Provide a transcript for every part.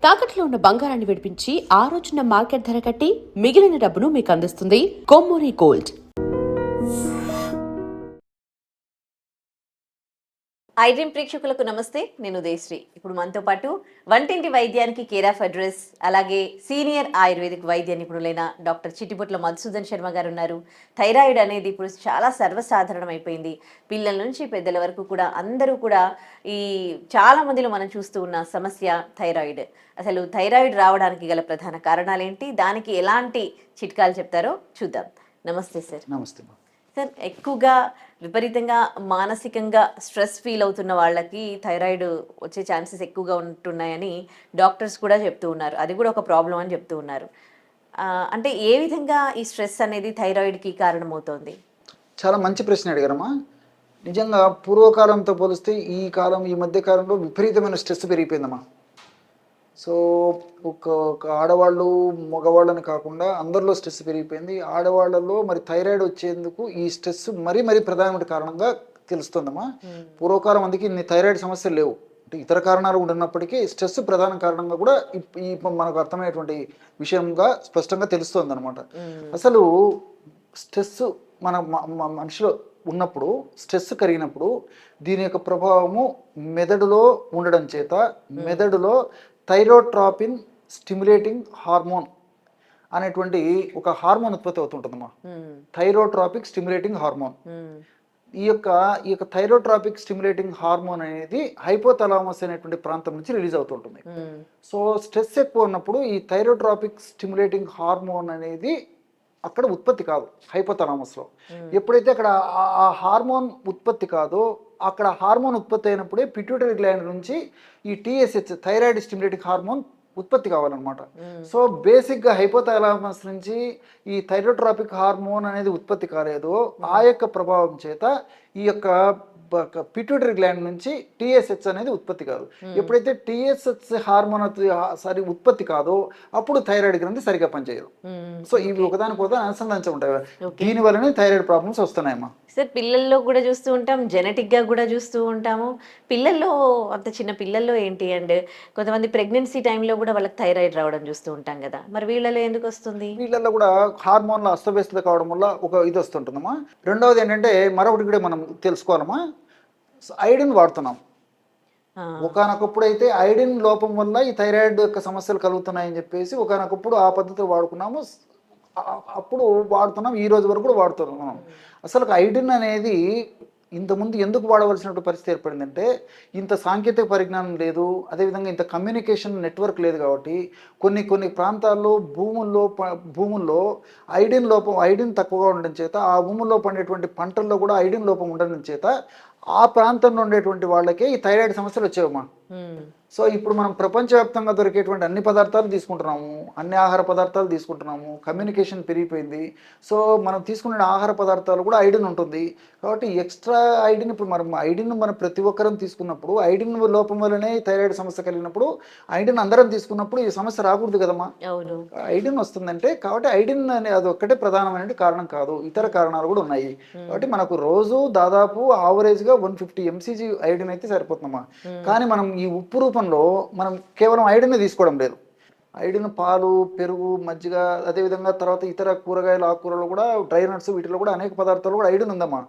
తాకట్లో ఉన్న బంగారాన్ని విడిపించి ఆ రోజున మార్కెట్ ధర కట్టి మిగిలిన డబ్బును మీకు అందిస్తుంది కొమ్మూరి గోల్డ్. ఐడ్రీమ్ ప్రేక్షకులకు నమస్తే, నేను ఉదయశ్రీ. ఇప్పుడు మనతో పాటు వంటింటి వైద్యానికి కేర్ ఆఫ్ అడ్రస్, అలాగే సీనియర్ ఆయుర్వేదిక్ వైద్య నిపుణులైన డాక్టర్ చిట్టిబొట్ల మధుసూదన్ శర్మ గారు ఉన్నారు. థైరాయిడ్ అనేది ఇప్పుడు చాలా సర్వసాధారణం అయిపోయింది. పిల్లల నుంచి పెద్దల వరకు కూడా అందరూ కూడా ఈ చాలా మందిలో మనం చూస్తూ ఉన్న సమస్య థైరాయిడ్. అసలు థైరాయిడ్ రావడానికి గల ప్రధాన కారణాలు ఏంటి, దానికి ఎలాంటి చిట్కాలు చెప్తారో చూద్దాం. నమస్తే సార్. నమస్తే సార్, ఎక్కువగా విపరీతంగా మానసికంగా స్ట్రెస్ ఫీల్ అవుతున్న వాళ్ళకి థైరాయిడ్ వచ్చే ఛాన్సెస్ ఎక్కువగా ఉంటున్నాయని డాక్టర్స్ కూడా చెప్తూ ఉన్నారు. అది కూడా ఒక ప్రాబ్లం అని చెప్తూ ఉన్నారు. అంటే ఏ విధంగా ఈ స్ట్రెస్ అనేది థైరాయిడ్కి కారణమవుతోంది? చాలా మంచి ప్రశ్న అడిగారమ్మా. నిజంగా పూర్వకాలంతో పోలిస్తే ఈ మధ్య కాలంలో విపరీతమైన స్ట్రెస్ పెరిగిపోయిందమ్మా. సో ఒక ఆడవాళ్ళు మగవాళ్ళని కాకుండా అందరిలో స్ట్రెస్ పెరిగిపోయింది. ఆడవాళ్ళలో మరి థైరాయిడ్ వచ్చేందుకు ఈ స్ట్రెస్ మరీ ప్రధానమైన కారణంగా తెలుస్తుందమ్మా. పూర్వకాలం అందుకే ఇన్ని థైరాయిడ్ సమస్యలు లేవు. అంటే ఇతర కారణాలు ఉన్నప్పటికీ స్ట్రెస్ ప్రధాన కారణంగా కూడా ఈ మనకు అర్థమైనటువంటి విషయంగా స్పష్టంగా తెలుస్తుంది అనమాట. అసలు స్ట్రెస్ మన మనిషిలో ఉన్నప్పుడు, స్ట్రెస్ కలిగినప్పుడు దీని యొక్క ప్రభావము మెదడులో ఉండడం చేత మెదడులో థైరోట్రాపిన్ స్టిమ్యులేటింగ్ హార్మోన్ అనేటువంటి ఒక హార్మోన్ ఉత్పత్తి అవుతుంటుందమ్మా. థైరోట్రాపిక్ స్టిమ్యులేటింగ్ హార్మోన్. ఈ యొక్క థైరోట్రాపిక్ స్టిమ్యులేటింగ్ హార్మోన్ అనేది హైపోథలామస్ అనేటువంటి ప్రాంతం నుంచి రిలీజ్ అవుతుంటుంది. సో స్ట్రెస్ ఎక్కువ ఉన్నప్పుడు ఈ థైరోట్రాపిక్ స్టిమ్యులేటింగ్ హార్మోన్ అనేది అక్కడ ఉత్పత్తి కాదు హైపోథలామస్లో. ఎప్పుడైతే అక్కడ ఆ హార్మోన్ ఉత్పత్తి కాదో, అక్కడ హార్మోన్ ఉత్పత్తి అయినప్పుడే పిట్యూటరీ గ్లాండ్ నుంచి ఈ టీఎస్హెచ్ థైరాయిడ్ స్టిమ్యులేటింగ్ హార్మోన్ ఉత్పత్తి కావాలన్నమాట. సో బేసిక్గా హైపోథలామస్ నుంచి ఈ థైరోట్రాపిక్ హార్మోన్ అనేది ఉత్పత్తి కాలేదు. ఆ యొక్క ప్రభావం చేత ఈ యొక్క పిట్యూటరీ గ్లాండ్ నుంచి టీఎస్హెచ్ అనేది ఉత్పత్తి కాదు. ఎప్పుడైతే టీఎస్హెచ్ హార్మోన్ ఉత్పత్తి కాదో అప్పుడు థైరాయిడ్ గ్రంథి సరిగా పనిచేయదు. సో ఇవి ఒకదానికోదా అనుసంధానించి ఉంటాయి. దీని వల్లనే థైరాయిడ్ ప్రాబ్లమ్స్ వస్తున్నాయమ్మా. సార్, పిల్లల్లో కూడా చూస్తూ ఉంటాం, జెనెటిక్గా కూడా చూస్తూ ఉంటాము. పిల్లల్లో, అంత చిన్న పిల్లల్లో ఏంటి, అండ్ కొంతమంది ప్రెగ్నెన్సీ టైంలో కూడా వాళ్ళకి థైరాయిడ్ రావడం చూస్తూ ఉంటాం కదా, మరి వీళ్ళలో ఎందుకు వస్తుంది? వీళ్ళల్లో కూడా హార్మోన్ల అస్తవ్యస్తత కావడం వల్ల ఒక ఇది వస్తుంటుందమ్మా. రెండవది ఏంటంటే మరొకటి కూడా మనం తెలుసుకోవాలమ్మా, ఐడిన్ వాడుతున్నాం. ఒకనొకప్పుడు అయితే ఐడిన్ లోపం వల్ల ఈ థైరాయిడ్ యొక్క సమస్యలు కలుగుతున్నాయని చెప్పేసి ఒకనొకప్పుడు ఆ పద్ధతి వాడుకున్నాము. అప్పుడు వాడుతున్నాం, ఈ రోజు వరకు కూడా వాడుతున్నాం. అసలు ఐడిన్ అనేది ఇంతకుముందు ఎందుకు వాడవలసినటువంటి పరిస్థితి ఏర్పడిందంటే, ఇంత సాంకేతిక పరిజ్ఞానం లేదు, అదేవిధంగా ఇంత కమ్యూనికేషన్ నెట్వర్క్ లేదు. కాబట్టి కొన్ని ప్రాంతాల్లో భూముల్లో ఐడిన్ తక్కువగా ఉండడం చేత, ఆ భూముల్లో పండేటువంటి పంటల్లో కూడా ఐడిన్ లోపం ఉండడం చేత ఆ ప్రాంతంలో ఉండేటువంటి వాళ్ళకే ఈ థైరాయిడ్ సమస్యలు వచ్చేవమ్మా. సో ఇప్పుడు మనం ప్రపంచవ్యాప్తంగా దొరికేటువంటి అన్ని పదార్థాలు తీసుకుంటున్నాము, అన్ని ఆహార పదార్థాలు తీసుకుంటున్నాము, కమ్యూనికేషన్ పెరిగిపోయింది. సో మనం తీసుకునే ఆహార పదార్థాలు కూడా ఐడిన్ ఉంటుంది. కాబట్టి ఎక్స్ట్రా ఐడిన్, ఇప్పుడు మనం ప్రతి ఒక్కరం తీసుకున్నప్పుడు ఐడిన్ లోపం వల్లనే థైరాయిడ్ సమస్య కలిగినప్పుడు ఐడిన్ అందరం తీసుకున్నప్పుడు ఈ సమస్య రాకూడదు కదమ్మా. ఐడిన్ వస్తుందంటే, కాబట్టి ఐడిన్ అనే అది ఒక్కటే ప్రధానమైన కారణం కాదు, ఇతర కారణాలు కూడా ఉన్నాయి. కాబట్టి మనకు రోజు దాదాపు ఆవరేజ్గా 150 mcg ఐడిన్ అయితే సరిపోతుందమ్మా. కానీ మనం ఈ ఉప్పు రూపంలో మనం కేవలం ఐడిన్ తీసుకోవడం లేదు. ఐడిన్ పాలు, పెరుగు, మజ్జిగ, అదేవిధంగా తర్వాత ఇతర కూరగాయలు, ఆకుకూరలు కూడా, డ్రై నట్స్, వీటిలో కూడా అనేక పదార్థాలు కూడా ఐడిన్ ఉందమ్మా.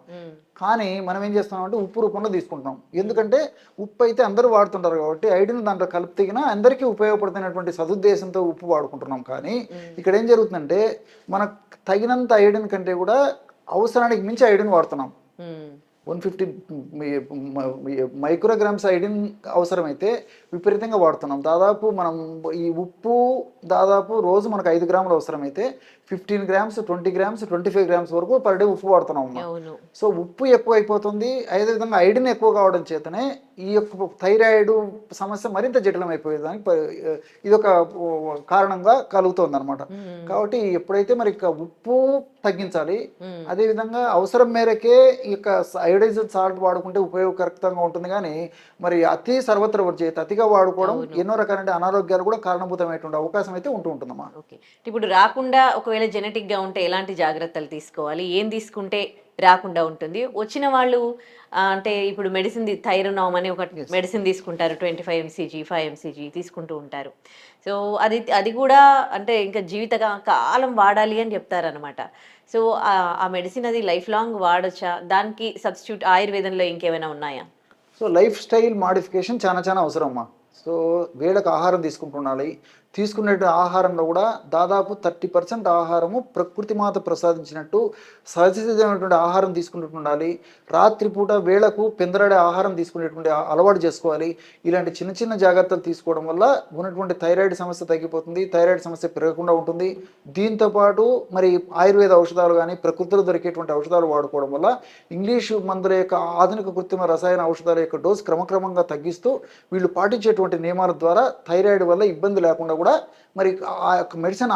కానీ మనం ఏం చేస్తున్నాం అంటే ఉప్పు రూపంలో తీసుకుంటున్నాం. ఎందుకంటే ఉప్పు అయితే అందరూ వాడుతుంటారు కాబట్టి ఐడిన్ దాంట్లో కలిపితేగినా అందరికీ ఉపయోగపడుతున్నటువంటి సదుద్దేశంతో ఉప్పు వాడుకుంటున్నాం. కానీ ఇక్కడ ఏం జరుగుతుందంటే, మనకు తగినంత ఐడిన్ కంటే కూడా అవసరానికి మించి ఐడిన్ వాడుతున్నాం. 150 మైక్రోగ్రామ్స్ ఐడిన్ అవసరమైతే విపరీతంగా వాడుతున్నాం. దాదాపు మనం ఈ ఉప్పు దాదాపు రోజు మనకు 5 గ్రాములు అవసరమైతే 15 గ్రామ్స్, 20 గ్రామ్స్, 25 గ్రామ్స్ వరకు పర్ డే ఉప్పు వాడుతున్నాం. సో ఉప్పు ఎక్కువ అయిపోతుంది. అదేవిధంగా ఐడిన్ ఎక్కువ కావడం చేతనే ఈ యొక్క థైరాయిడ్ సమస్య మరింత జటిలం అయిపోయేదానికి ఇదొక కారణంగా కలుగుతుంది అనమాట. కాబట్టి ఎప్పుడైతే మరి ఉప్పు తగ్గించాలి, అదేవిధంగా అవసరం మేరకే ఈ యొక్క అయోడైజ్డ్ సాల్ట్ వాడుకుంటే ఉపయోగకరంగా ఉంటుంది. కానీ మరి అతి సర్వత్ర వర్జేత, అతిగా వాడుకోవడం ఎన్నో రకాల అనారోగ్యాలు కూడా కారణభూతమైనటువంటి అవకాశం అయితే ఉంటుందమ్మా. ఇప్పుడు రాకుండా ఒకవేళ జెనెటిక్ గా ఉంటే ఎలాంటి జాగ్రత్తలు తీసుకోవాలి, ఏం తీసుకుంటే రాకుండా ఉంటుంది. వచ్చిన వాళ్ళు అంటే ఇప్పుడు మెడిసిన్ థైరోనామ్ అని ఒక మెడిసిన్ తీసుకుంటారు, 25 mcg 5 mcg తీసుకుంటూ ఉంటారు. సో అది కూడా అంటే ఇంకా కాలం వాడాలి అని చెప్తారనమాట. సో ఆ మెడిసిన్ అది లైఫ్ లాంగ్ వాడొచ్చా? దానికి సబ్స్టిట్యూట్ ఆయుర్వేదంలో ఇంకేమైనా ఉన్నాయా? సో లైఫ్ స్టైల్ మాడిఫికేషన్ చాలా చాలా అవసరం అమ్మా. సో వేళకు ఆహారం తీసుకుంటుండాలి. తీసుకునే ఆహారంలో కూడా దాదాపు 30% ఆహారము ప్రకృతి మాత ప్రసాదించినట్టు సహజసిద్ధమైనటువంటి ఆహారం తీసుకుంటుండాలి. రాత్రిపూట వేళకు పెందరాడే ఆహారం తీసుకునేటువంటి అలవాటు చేసుకోవాలి. ఇలాంటి చిన్న చిన్న జాగ్రత్తలు తీసుకోవడం వల్ల ఉన్నటువంటి థైరాయిడ్ సమస్య తగ్గిపోతుంది, థైరాయిడ్ సమస్య పెరగకుండా ఉంటుంది. దీంతోపాటు మరి ఆయుర్వేద ఔషధాలు కానీ ప్రకృతిలో దొరికేటువంటి ఔషధాలు వాడుకోవడం వల్ల ఇంగ్లీషు మందుల యొక్క ఆధునిక కృత్రిమ రసాయన ఔషధాల యొక్క డోసు క్రమక్రమంగా తగ్గిస్తూ వీళ్ళు పాటించేటువంటి నియమాల ద్వారా థైరాయిడ్ వల్ల ఇబ్బంది లేకుండా కూడా మరి ఆ యొక్క మెడిసిన్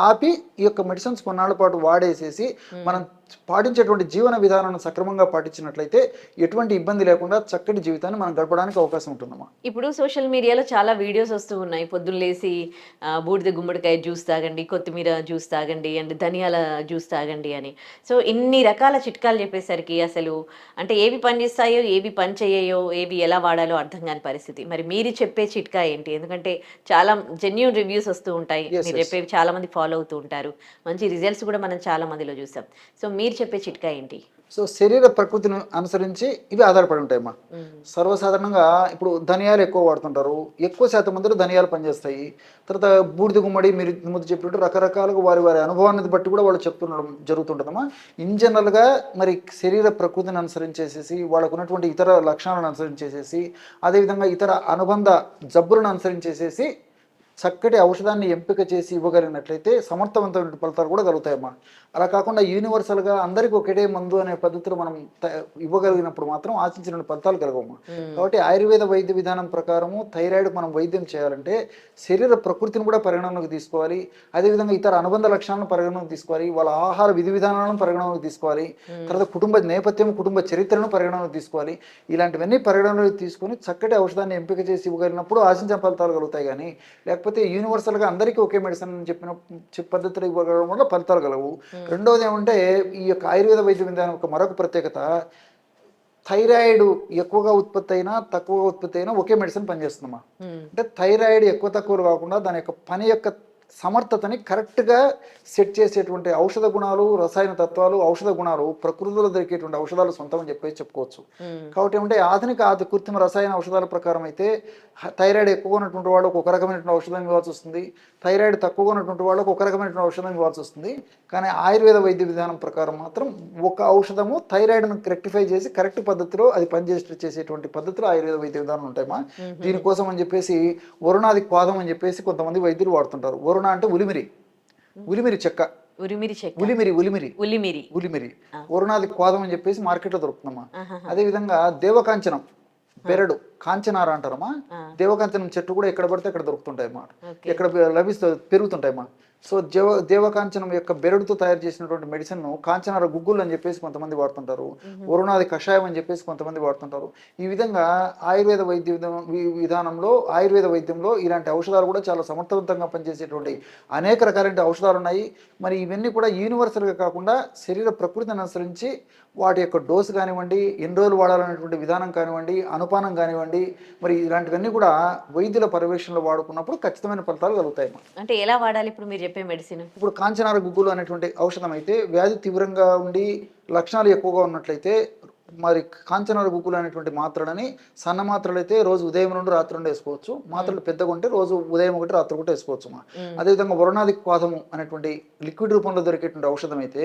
ఆపి ఈ యొక్క మెడిసిన్స్ కొన్నాళ్ళ పాటు వాడేసేసి మనం పాటించేటువంటి జీవన విధానాన్ని సక్రమంగా పాటించినట్లయితే ఎటువంటి ఇబ్బంది లేకుండా చక్కటి జీవితాన్ని మనం గడపడానికి అవకాశం ఉంటుందమ్మా. ఇప్పుడు సోషల్ మీడియాలో చాలా వీడియోస్ వస్తూ ఉన్నాయి. పొద్దున్న లేసి బూడిద గుమ్మడికాయ జ్యూస్ తాగండి, కొత్తిమీర జ్యూస్ తాగండి అండ్ ధనియాల జ్యూస్ తాగండి అని. సో ఇన్ని రకాల చిట్కాలు చెప్పేసరికి అసలు అంటే ఏవి పని చేస్తాయో ఏవి పని చేయయో ఏవి ఎలా వాడాలో అర్థం కాని పరిస్థితి. మరి మీరు చెప్పే చిట్కా ఏంటి? ఎందుకంటే చాలా జెన్యూన్ రివ్యూస్ వస్తూ ఉంటాయి, మీరు చెప్పేవి చాలా మంది ఫాలో అవుతూ ఉంటారు, మంచి రిజల్ట్స్ కూడా మనం చాలా మందిలో చూసాం. సో మీరు చెప్పే చిట్కా ఏంటి? సో శరీర ప్రకృతిని అనుసరించి ఇవి ఆధారపడి ఉంటాయమ్మా. సర్వసాధారణంగా ఇప్పుడు ధనియాలు ఎక్కువ వాడుతుంటారు, ఎక్కువ శాతం మందిలో ధనియాలు పనిచేస్తాయి. తర్వాత బూడిద గుమ్మడి మీరు ముందు చెప్పినట్టు రకరకాలుగా వారి వారి అనుభవాన్ని బట్టి కూడా వాళ్ళు చెప్తుండడం జరుగుతుంటుందమ్మా. ఇన్ జనరల్గా మరి శరీర ప్రకృతిని అనుసరించేసేసి వాళ్ళకు ఉన్నటువంటి ఇతర లక్షణాలను అనుసరించేసేసి అదేవిధంగా ఇతర అనుబంధ జబ్బులను అనుసరించేసేసి చక్కటి ఔషధాన్ని ఎంపిక చేసి ఇవ్వగలిగినట్లయితే సమర్థవంతమైన ఫలితాలు కూడా కలుగుతాయమ్మా. అలా కాకుండా యూనివర్సల్గా అందరికీ ఒకటే మందు అనే పద్ధతిలో మనం ఇవ్వగలిగినప్పుడు మాత్రం ఆశించిన ఫలితాలు కలగమ్మా. కాబట్టి ఆయుర్వేద వైద్య విధానం ప్రకారము థైరాయిడ్ మనం వైద్యం చేయాలంటే శరీర ప్రకృతిని కూడా పరిగణనలోకి తీసుకోవాలి, అదేవిధంగా ఇతర అనుబంధ లక్షణాలను పరిగణనలోకి తీసుకోవాలి, వాళ్ళ ఆహార విధి విధానాలను పరిగణనలోకి తీసుకోవాలి, తర్వాత కుటుంబ నేపథ్యం కుటుంబ చరిత్రను పరిగణనలోకి తీసుకోవాలి. ఇలాంటివన్నీ పరిగణనలోకి తీసుకొని చక్కటి ఔషధాన్ని ఎంపిక చేసి ఇవ్వగలిగినప్పుడు ఆశించిన ఫలితాలు కలుగుతాయి. కానీ లేకపోతే యూనివర్సల్గా అందరికీ ఒకే మెడిసిన్ అని చెప్పిన పద్ధతిలో ఇవ్వగలగడం వల్ల ఫలితాలు కలవు. రెండవది ఏమంటే ఈ యొక్క ఆయుర్వేద వైద్య విధానం యొక్క మరొక ప్రత్యేకత, థైరాయిడ్ ఎక్కువగా ఉత్పత్తి అయినా తక్కువగా ఉత్పత్తి అయినా ఒకే మెడిసిన్ పనిచేస్తుందమ్మా. అంటే థైరాయిడ్ ఎక్కువ తక్కువలు కాకుండా దాని యొక్క పని యొక్క సమర్థతని కరెక్ట్గా సెట్ చేసేటువంటి ఔషధ గుణాలు, రసాయన తత్వాలు, ఔషధ గుణాలు ప్రకృతిలో దొరికేటువంటి ఔషధాలు సొంతం అని చెప్పేసి చెప్పుకోవచ్చు. కాబట్టి ఏమంటే ఆధునిక కృత్రిమ రసాయన ఔషధాల ప్రకారం అయితే థైరాయిడ్ ఎక్కువ ఉన్నటువంటి వాళ్ళకు ఒక రకమైనటువంటి ఔషధం ఇవ్వాల్సి వస్తుంది, థైరాయిడ్ తక్కువగా ఉన్నటువంటి వాళ్ళకు ఒక రకమైనటువంటి ఔషధం ఇవ్వాల్సి వస్తుంది. కానీ ఆయుర్వేద వైద్య విధానం ప్రకారం మాత్రం ఒక ఔషధము థైరాయిడ్ను రెక్టిఫై చేసి కరెక్ట్ పద్ధతిలో అది పనిచేసేటువంటి పద్ధతిలో ఆయుర్వేద వైద్య విధానం ఉంటాయమ్మా. దీనికోసం అని చెప్పేసి వరుణాది క్వాదం అని చెప్పేసి కొంతమంది వైద్యులు వాడుతుంటారు. వరుణ అంటే ఉలిమిరి చెక్క, ఉలిమిరి వరుణాది క్వాదం అని చెప్పేసి మార్కెట్లో దొరుకుతుందమ్మా. అదేవిధంగా దేవకాంచనం, బెరడు, కాంచనార అంటారమ్మా. దేవకాంచనం చెట్టు కూడా ఎక్కడ పడితే అక్కడ దొరుకుతుంటాయి అన్నమాట, ఎక్కడ పెరుగుతుంటాయి అమ్మా. సో దేవకాంచనం యొక్క బెరడుతో తయారు చేసినటువంటి మెడిసిన్ కాంచనార గుగ్గులు అని చెప్పేసి కొంతమంది వాడుతుంటారు, వరుణాది కషాయం అని చెప్పేసి కొంతమంది వాడుతుంటారు. ఈ విధంగా ఆయుర్వేద వైద్య విధానంలో ఆయుర్వేద వైద్యంలో ఇలాంటి ఔషధాలు కూడా చాలా సమర్థవంతంగా పనిచేసేటువంటి అనేక రకాలైన ఔషధాలు ఉన్నాయి. మరి ఇవన్నీ కూడా యూనివర్సల్గా కాకుండా శరీర ప్రకృతిని అనుసరించి వాటి యొక్క డోసు కానివ్వండి, ఎన్ని రోజులు వాడాలనేటువంటి విధానం కానివ్వండి, అనుపానం కానివ్వండి, మరి ఇలాంటివన్నీ కూడా వైద్యుల పర్యవేక్షణలో వాడుకున్నప్పుడు ఖచ్చితమైన ఫలితాలు కలుగుతాయి. అంటే ఎలా వాడాలి ఇప్పుడు మీరు చెప్పే మెడిసిన్? ఇప్పుడు కాంచనార గుగ్గులు అనేటువంటి ఔషధం అయితే వ్యాధి తీవ్రంగా ఉండి లక్షణాలు ఎక్కువగా ఉన్నట్లయితే మరి కాంచనార గుగ్గులు అనేటువంటి మాత్రలని సన్న మాత్రలు అయితే రోజు ఉదయం నుండి రాత్రి నుండి వేసుకోవచ్చు, మాత్రలు పెద్దగా ఉంటే రోజు ఉదయం ఒకటి రాత్రి ఒకటి వేసుకోవచ్చు. అదేవిధంగా వరుణాది క్వాదము అనేటువంటి లిక్విడ్ రూపంలో దొరికేటువంటి ఔషధం అయితే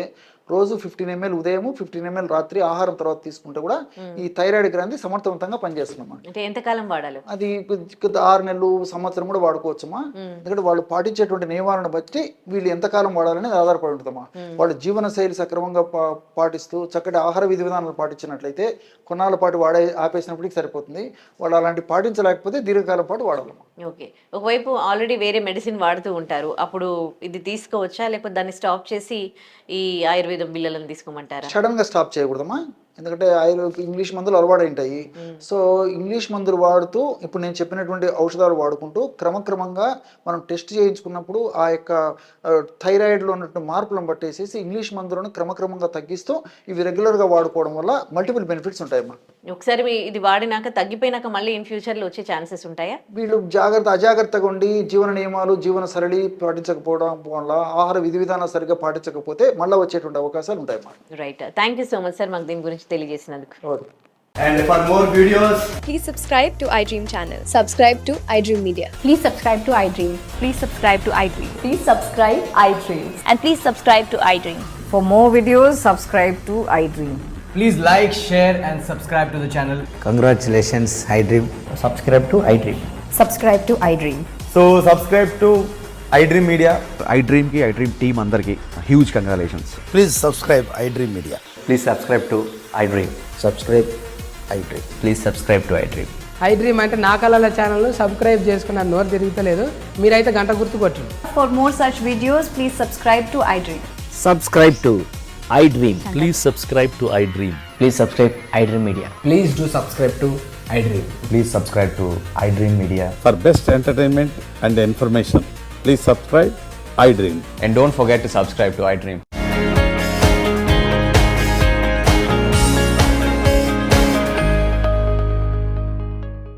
రోజు 15 ml ఉదయము 15 ml రాత్రి ఆహారం తర్వాత తీసుకుంటే కూడా ఈ థైరాయిడ్ గ్రంథి సమర్థవంతంగా పనిచేస్తుందమ్మా. అంటే ఎంతకాలం వాడాలి? అది 6 నెలలు, సంవత్సరం కూడా వాడుకోవచ్చమ్మా. ఎందుకంటే వాళ్ళు పాటించేటువంటి నియమాలను బట్టి వీళ్ళు ఎంతకాలం వాడాలనేది ఆధారపడి ఉంటుందమ్మా. వాళ్ళు జీవన శైలి సక్రమంగా పాటిస్తూ చక్కటి ఆహార విధి విధానాలు పాటించినట్లయితే కొన్నాళ్ళ పాటు ఆపేసినప్పటికీ సరిపోతుంది. వాళ్ళు అలాంటి పాటించలేకపోతే దీర్ఘకాలం పాటు వాడాలమ్మా. ఓకే, ఒకవైపు ఆల్రెడీ వేరే మెడిసిన్ వాడుతూ ఉంటారు, అప్పుడు ఇది తీసుకోవచ్చా లేకపోతే దాన్ని స్టాప్ చేసి ఈ ఆయుర్వేదం బిళ్ళలను తీసుకోమంటారా? సడన్ గా స్టాప్ చేయకూడదమ్మా. ఎందుకంటే ఇంగ్లీష్ మందులు అలవాటు ఉంటాయి. సో ఇంగ్లీష్ మందులు వాడుతూ ఇప్పుడు నేను చెప్పినటువంటి ఔషధాలు వాడుకుంటూ క్రమక్రమంగా మనం టెస్ట్ చేయించుకున్నప్పుడు ఆ యొక్క థైరాయిడ్లో ఉన్నటువంటి మార్పులను బట్టేసేసి ఇంగ్లీష్ మందులను క్రమక్రమంగా తగ్గిస్తూ ఇవి రెగ్యులర్గా వాడుకోవడం వల్ల మల్టిపుల్ బెనిఫిట్స్ ఉంటాయమ్మా. ఒకసారి ఇది వాడినాక తగ్గిపోయినాక మళ్ళీ ఇన్ ఫ్యూచర్లో వచ్చే ఛాన్సెస్ ఉంటాయా? వీళ్ళు అజాగ్రత్తగా ఉండి జీవన నియమాలు జీవన సరళి పాటించకపోవడం వల్ల ఆహార విధి విధానాలు సరిగ్గా పాటించకపోతే మళ్ళీ వచ్చేటువంటి అవకాశాలు ఉంటాయమ్మా. Right, thank you so much sir మాకు దీని గురించి తెలియజేసినందుకు. And for more videos, Please subscribe to iDream channel. Subscribe to iDream Media. Please subscribe to iDream. Please subscribe to iDream. Please subscribe iDream. And please subscribe to iDream. For more videos, subscribe to iDream. please like, share and subscribe to the channel. Congratulations, iDream. Subscribe to iDream. Subscribe to iDream. So subscribe to iDream Media. iDream की iDream team अंदर की huge congratulations. Please subscribe iDream Media. Please subscribe to iDream. Subscribe iDream. Please subscribe to iDream. iDream అంటే నా కళల channel subscribe చేసుకున్న నోరు తిరుగుతలేదు, మీరైతే గంట గుర్తు కొట్టండి. For more such videos, please subscribe to iDream. Subscribe to iDream. Please subscribe to iDream. Please subscribe iDream Media. Please do subscribe to iDream. Please subscribe to iDream Media. For best entertainment and information, please subscribe iDream. And don't forget to subscribe to iDream.